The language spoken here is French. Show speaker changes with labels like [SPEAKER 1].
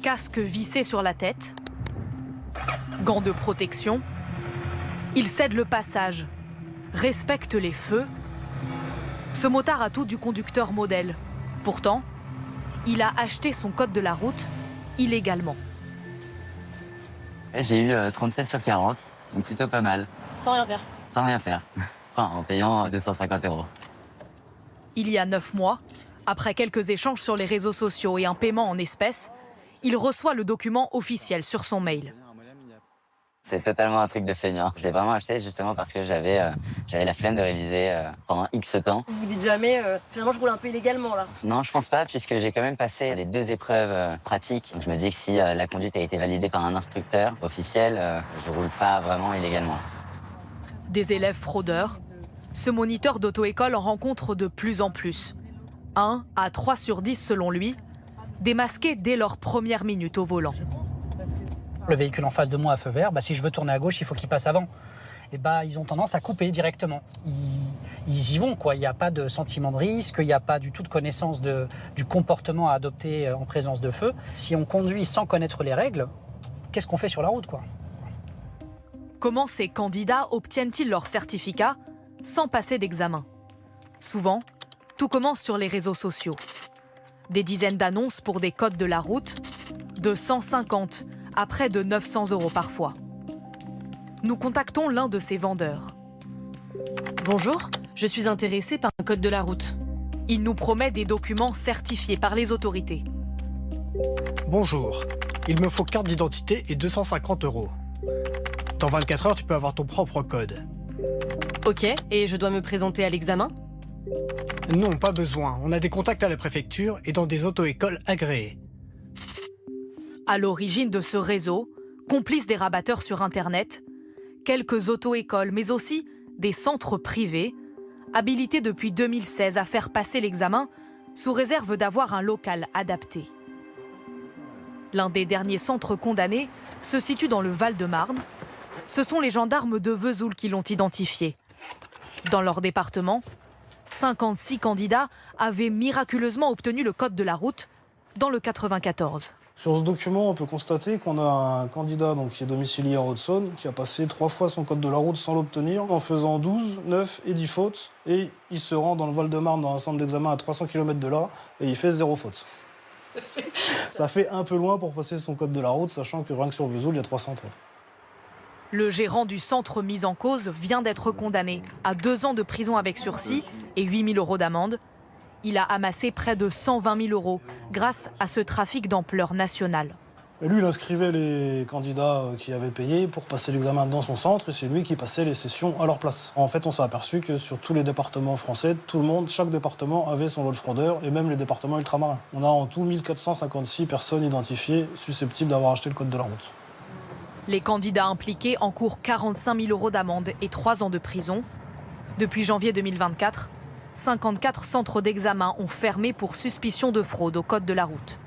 [SPEAKER 1] casque vissé sur la tête, gants de protection. Il cède le passage, respecte les feux. Ce motard a tout du conducteur modèle. Pourtant, il a acheté son code de la route illégalement.
[SPEAKER 2] J'ai eu 37 sur 40, donc plutôt pas mal.
[SPEAKER 3] Sans rien faire.
[SPEAKER 2] Sans rien faire. Enfin, en payant 250 €.
[SPEAKER 1] Il y a 9 mois, après quelques échanges sur les réseaux sociaux et un paiement en espèces, il reçoit le document officiel sur son mail.
[SPEAKER 2] C'est totalement un truc de feignant. Je l'ai vraiment acheté justement parce que j'avais la flemme de réviser pendant X temps.
[SPEAKER 3] Vous vous dites jamais, finalement je roule un peu illégalement là.
[SPEAKER 2] Non, je pense pas, puisque j'ai quand même passé les 2 épreuves pratiques. Donc, je me dis que si la conduite a été validée par un instructeur officiel, je roule pas vraiment illégalement.
[SPEAKER 1] Des élèves fraudeurs, ce moniteur d'auto-école en rencontre de plus en plus. 1 à 3 sur 10 selon lui, démasqués dès leur première minute au volant.
[SPEAKER 4] Le véhicule en face de moi à feu vert, si je veux tourner à gauche, il faut qu'il passe avant. Et ils ont tendance à couper directement. Ils y vont, quoi. Il n'y a pas de sentiment de risque, il n'y a pas du tout de connaissance du comportement à adopter en présence de feu. Si on conduit sans connaître les règles, qu'est-ce qu'on fait sur la route, quoi?
[SPEAKER 1] Comment ces candidats obtiennent-ils leur certificat sans passer d'examen? Souvent, tout commence sur les réseaux sociaux. Des dizaines d'annonces pour des codes de la route, de 150 à près de 900 € parfois. Nous contactons l'un de ces vendeurs.
[SPEAKER 3] Bonjour, je suis intéressée par un code de la route.
[SPEAKER 1] Il nous promet des documents certifiés par les autorités.
[SPEAKER 5] Bonjour, il me faut carte d'identité et 250 €. Dans 24 heures, tu peux avoir ton propre code.
[SPEAKER 3] Ok, et je dois me présenter à l'examen?
[SPEAKER 5] Non, pas besoin. On a des contacts à la préfecture et dans des auto-écoles agréées.
[SPEAKER 1] À l'origine de ce réseau, complice des rabatteurs sur Internet, quelques auto-écoles, mais aussi des centres privés, habilités depuis 2016 à faire passer l'examen sous réserve d'avoir un local adapté. L'un des derniers centres condamnés se situe dans le Val-de-Marne. Ce sont les gendarmes de Vesoul qui l'ont identifié. Dans leur département, 56 candidats avaient miraculeusement obtenu le code de la route dans le 94.
[SPEAKER 6] Sur ce document, on peut constater qu'on a un candidat qui est domicilié en Haute-Saône, qui a passé 3 fois son code de la route sans l'obtenir, en faisant 12, 9 et 10 fautes. Et il se rend dans le Val-de-Marne, dans un centre d'examen à 300 km de là, et il fait 0 faute. Ça fait un peu loin pour passer son code de la route, sachant que rien que sur Vesoul, il y a 300 centres.
[SPEAKER 1] Le gérant du centre mis en cause vient d'être condamné à 2 ans de prison avec sursis et 8 000 € d'amende. Il a amassé près de 120 000 € grâce à ce trafic d'ampleur nationale.
[SPEAKER 6] Et lui, il inscrivait les candidats qui avaient payé pour passer l'examen dans son centre et c'est lui qui passait les sessions à leur place. En fait, on s'est aperçu que sur tous les départements français, chaque département avait son lot de fraudeurs et même les départements ultramarins. On a en tout 1456 personnes identifiées susceptibles d'avoir acheté le code de la route.
[SPEAKER 1] Les candidats impliqués encourent 45 000 € d'amende et 3 ans de prison. Depuis janvier 2024, 54 centres d'examen ont fermé pour suspicion de fraude au code de la route.